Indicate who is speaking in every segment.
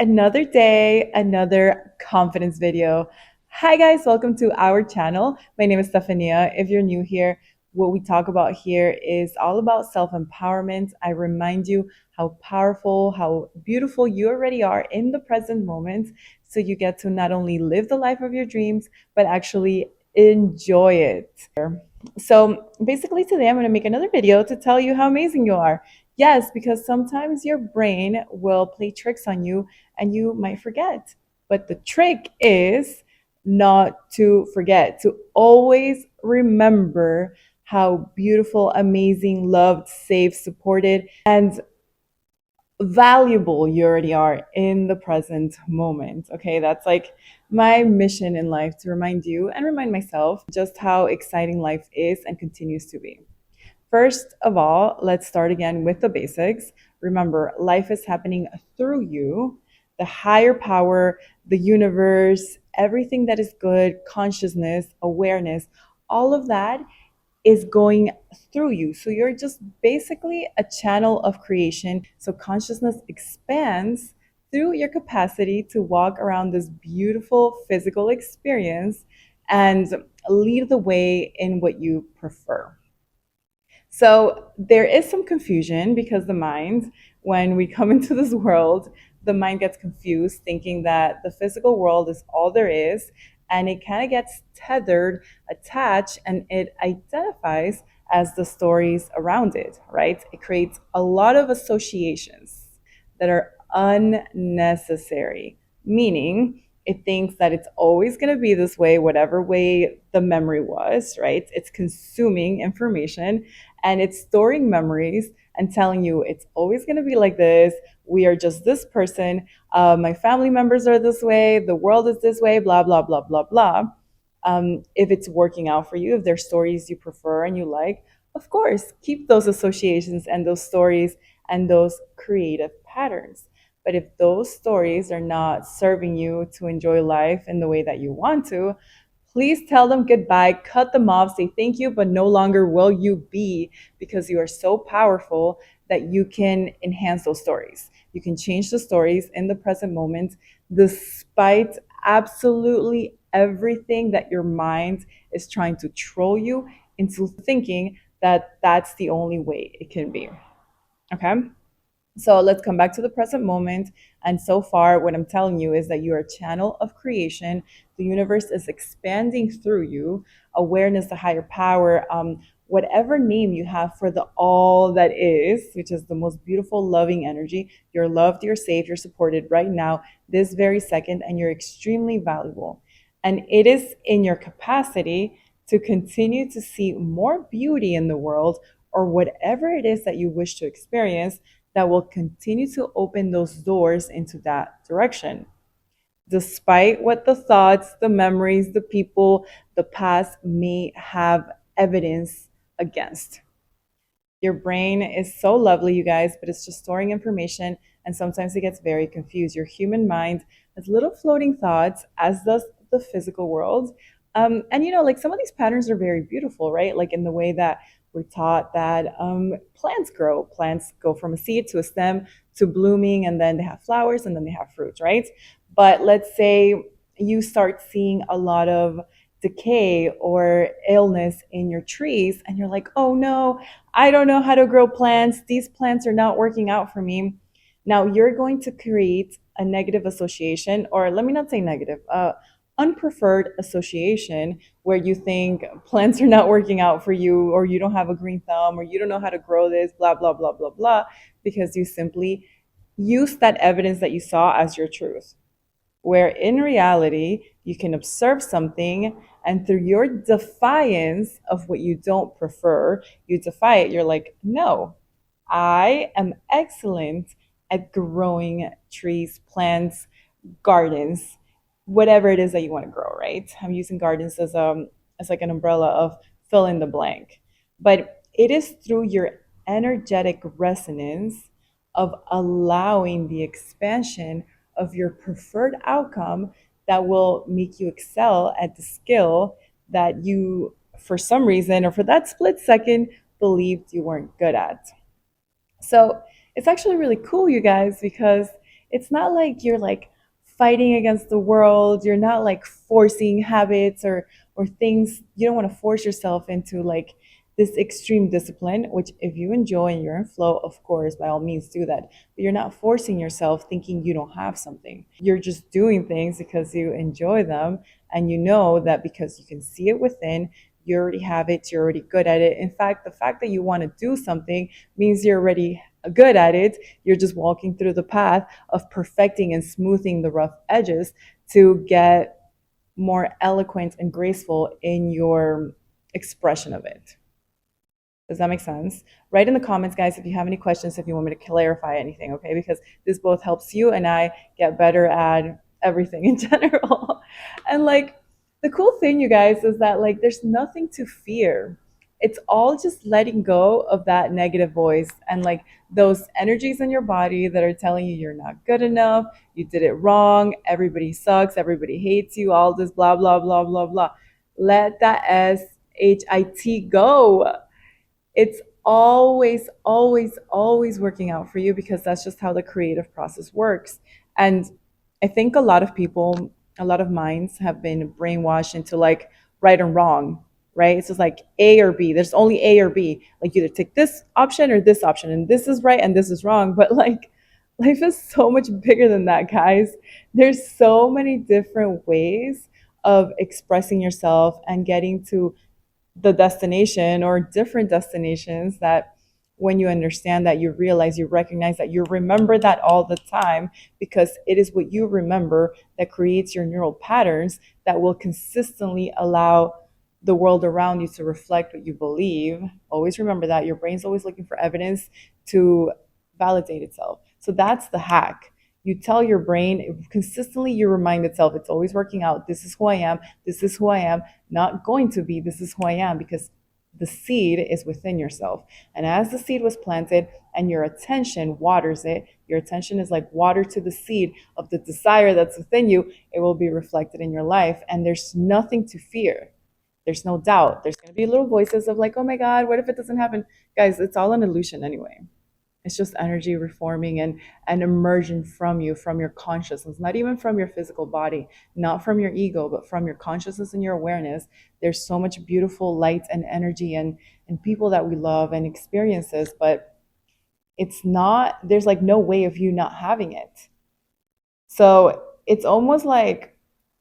Speaker 1: Another day, another confidence video. Hi guys, welcome to our channel. My name is Stephania. If you're new here, what we talk about here is all about self-empowerment. I remind you how powerful, how beautiful you already are in the present moment, so you get to not only live the life of your dreams, but actually enjoy it. So basically today I'm going to make another video to tell you how amazing you are. Yes, because sometimes your brain will play tricks on you and you might forget. But the trick is not to forget, to always remember how beautiful, amazing, loved, safe, supported, and valuable you already are in the present moment. Okay, that's like my mission in life, to remind you and remind myself just how exciting life is and continues to be. First of all, let's start again with the basics. Remember, life is happening through you. The higher power, the universe, everything that is good, consciousness, awareness, all of that is going through you. So you're just basically a channel of creation. So consciousness expands through your capacity to walk around this beautiful physical experience and lead the way in what you prefer. So there is some confusion because the mind, when we come into this world, the mind gets confused thinking that the physical world is all there is, and it kind of gets tethered, attached, and it identifies as the stories around it, right? It creates a lot of associations that are unnecessary, meaning it thinks that it's always going to be this way, whatever way the memory was, right? It's consuming information and it's storing memories and telling you it's always going to be like this. We are just this person. My family members are this way. The world is this way, blah, blah, blah, blah, blah. If it's working out for you, if there's stories you prefer and you like, of course, keep those associations and those stories and those creative patterns. But if those stories are not serving you to enjoy life in the way that you want to, please tell them goodbye, cut them off, say thank you, but no longer will you be, because you are so powerful that you can enhance those stories. You can change the stories in the present moment despite absolutely everything that your mind is trying to troll you into thinking that that's the only way it can be. Okay? So let's come back to the present moment. And so far, what I'm telling you is that you are a channel of creation. The universe is expanding through you. Awareness, the higher power, whatever name you have for the all that is, which is the most beautiful, loving energy. You're loved, you're safe, you're supported right now, this very second, and you're extremely valuable. And it is in your capacity to continue to see more beauty in the world, or whatever it is that you wish to experience, that will continue to open those doors into that direction. Despite what the thoughts, the memories, the people, the past may have evidence against. Your brain is so lovely, you guys, but it's just storing information, and sometimes it gets very confused. Your human mind has little floating thoughts, as does the physical world. And like some of these patterns are very beautiful, right? Like in the way that we're taught that plants grow. Plants go from a seed to a stem to blooming, and then they have flowers, and then they have fruits, right? But let's say you start seeing a lot of decay or illness in your trees, and you're like, oh no, I don't know how to grow plants. These plants are not working out for me. Now you're going to create a negative association, or let me not say negative, unpreferred association, where you think plants are not working out for you, or you don't have a green thumb, or you don't know how to grow this, blah, blah, blah, blah, blah, because you simply use that evidence that you saw as your truth. Where in reality, you can observe something, and through your defiance of what you don't prefer, you defy it. You're like, no, I am excellent at growing trees, plants, gardens, whatever it is that you want to grow, right? I'm using gardens as like an umbrella of fill in the blank. But it is through your energetic resonance of allowing the expansion of your preferred outcome that will make you excel at the skill that you, for some reason, or for that split second, believed you weren't good at. So it's actually really cool, you guys, because it's not like you're like fighting against the world. You're not like forcing habits or things. You don't want to force yourself into like this extreme discipline, which if you enjoy and you're in flow, of course, by all means do that. But you're not forcing yourself thinking you don't have something. You're just doing things because you enjoy them and you know that because you can see it within, you already have it, you're already good at it. In fact, the fact that you want to do something means you're already good at it. You're just walking through the path of perfecting and smoothing the rough edges to get more eloquent and graceful in your expression of it. Does that make sense? Write in the comments, guys, if you have any questions, if you want me to clarify anything, okay? Because this both helps you and I get better at everything in general. And like the cool thing, you guys, is that like there's nothing to fear. It's all just letting go of that negative voice and like those energies in your body that are telling you you're not good enough, you did it wrong, everybody sucks, everybody hates you, all this blah, blah, blah, blah, blah. Let that SHIT go. It's always, always, always working out for you because that's just how the creative process works. And I think a lot of people, a lot of minds have been brainwashed into like right and wrong, right? It's just like A or B. There's only A or B. Like you either take this option or this option, and this is right and this is wrong. But like life is so much bigger than that, guys. There's so many different ways of expressing yourself and getting to the destination or different destinations that when you understand that you realize you recognize that you remember that all the time because it is what you remember that creates your neural patterns that will consistently allow the world around you to reflect what you believe. Always remember that your brain's always looking for evidence to validate itself. So that's the hack. You tell your brain consistently, you remind itself it's always working out. This is who I am. This is who I am. Not going to be. This is who I am because the seed is within yourself. And as the seed was planted and your attention waters it, your attention is like water to the seed of the desire that's within you, it will be reflected in your life. And there's nothing to fear. There's no doubt. There's going to be little voices of like, oh my God, what if it doesn't happen? Guys, it's all an illusion anyway. It's just energy reforming and emerging from you, from your consciousness, not even from your physical body, not from your ego, but from your consciousness and your awareness. There's so much beautiful light and energy and people that we love and experiences, but it's not, there's like no way of you not having it. So it's almost like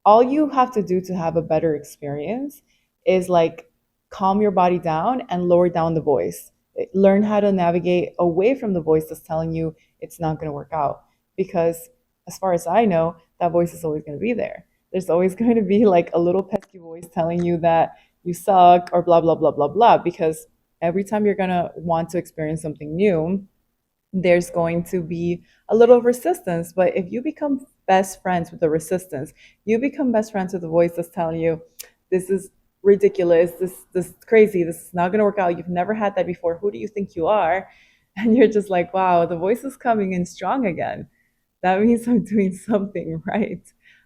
Speaker 1: all you have to do to have a better experience is like calm your body down and lower down the voice. Learn how to navigate away from the voice that's telling you it's not going to work out. Because as far as I know, that voice is always going to be there. There's always going to be like a little pesky voice telling you that you suck or blah, blah, blah, blah, blah. Because every time you're going to want to experience something new, there's going to be a little resistance. But if you become best friends with the resistance, you become best friends with the voice that's telling you, this is ridiculous, this is crazy, this is not going to work out, you've never had that before, who do you think you are? And you're just like, wow, the voice is coming in strong again. That means I'm doing something right.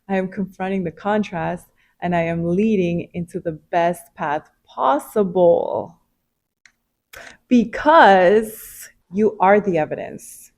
Speaker 1: I am confronting the contrast and I am leading into the best path possible because you are the evidence.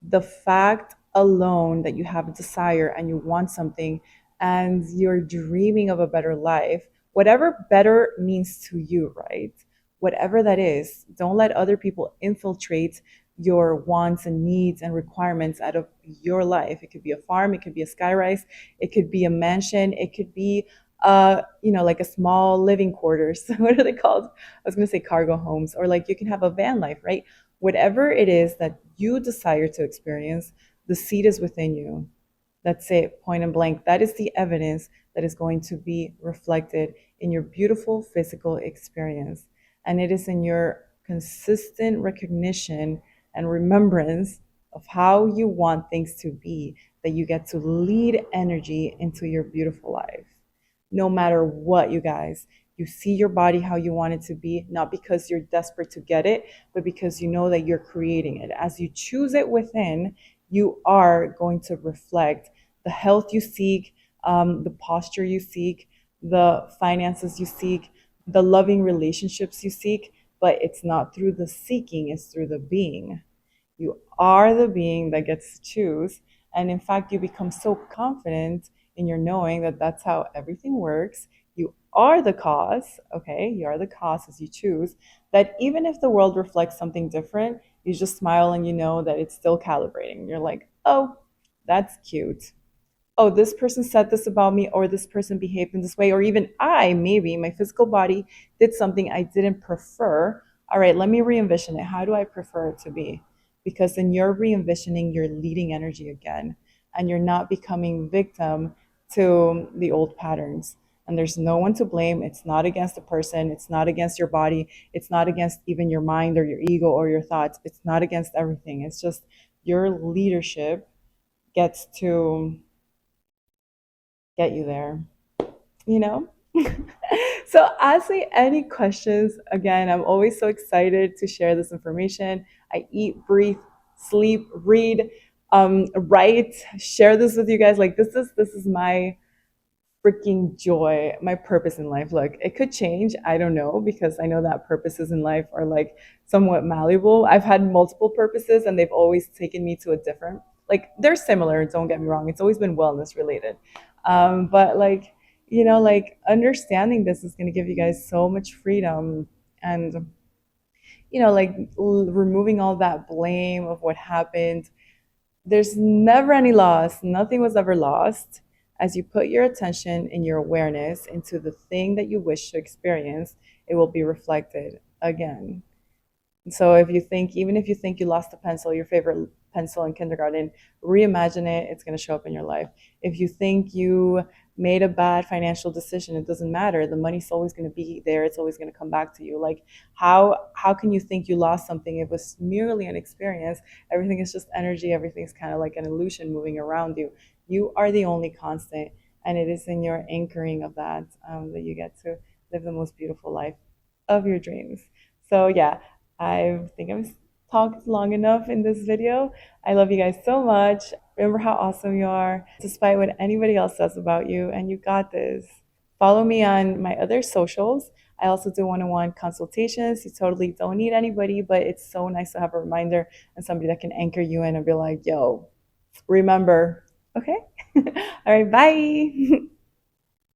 Speaker 1: The fact alone that you have a desire and you want something and you're dreaming of a better life, whatever better means to you, right? Whatever that is, don't let other people infiltrate your wants and needs and requirements out of your life. It could be a farm, it could be a skyrise, it could be a mansion, it could be like a small living quarters. What are they called? I was going to say cargo homes, or like you can have a van life, right? Whatever it is that you desire to experience, the seed is within you. That's it, point and blank. That is the evidence that is going to be reflected in your beautiful physical experience. And it is in your consistent recognition and remembrance of how you want things to be that you get to lead energy into your beautiful life. No matter what, you guys. You see your body how you want it to be, not because you're desperate to get it, but because you know that you're creating it. As you choose it within, you are going to reflect the health you seek, the posture you seek, the finances you seek, the loving relationships you seek, but it's not through the seeking, it's through the being. You are the being that gets to choose. And in fact, you become so confident in your knowing that that's how everything works. You are the cause, okay? You are the cause as you choose. That even if the world reflects something different, you just smile and you know that it's still calibrating. You're like, oh, that's cute. Oh, this person said this about me, or this person behaved in this way, or even I, maybe my physical body did something I didn't prefer. All right, let me re envision it. How do I prefer it to be? Because then you're re envisioning your leading energy again, and you're not becoming victim to the old patterns. And there's no one to blame. It's not against the person, it's not against your body, it's not against even your mind or your ego or your thoughts. It's not against everything. It's just your leadership gets to get you there, you know? So ask me any questions. Again, I'm always so excited to share this information. I eat, breathe, sleep, read, write, share this with you guys. Like this is my freaking joy, my purpose in life. Look, it could change. I don't know, because I know that purposes in life are like somewhat malleable. I've had multiple purposes and they've always taken me to a different, like they're similar, don't get me wrong. It's always been wellness related. But like, like understanding this is going to give you guys so much freedom and, like removing all that blame of what happened. There's never any loss. Nothing was ever lost. As you put your attention and your awareness into the thing that you wish to experience, it will be reflected again. So if you think, even if you think you lost a pencil, your favorite pencil in kindergarten, reimagine it. It's going to show up in your life. If you think you made a bad financial decision, it doesn't matter. The money's always going to be there. It's always going to come back to you. Like how can you think you lost something? It was merely an experience. Everything is just energy. Everything's kind of like an illusion moving around you. You are the only constant, and it is in your anchoring of that that you get to live the most beautiful life of your dreams. So yeah, I think I've talked long enough in this video. I love you guys so much. Remember how awesome you are, despite what anybody else says about you, and you got this. Follow me on my other socials. I also do one-on-one consultations. You totally don't need anybody, but it's so nice to have a reminder and somebody that can anchor you in and be like, yo, remember. Okay? All right, bye.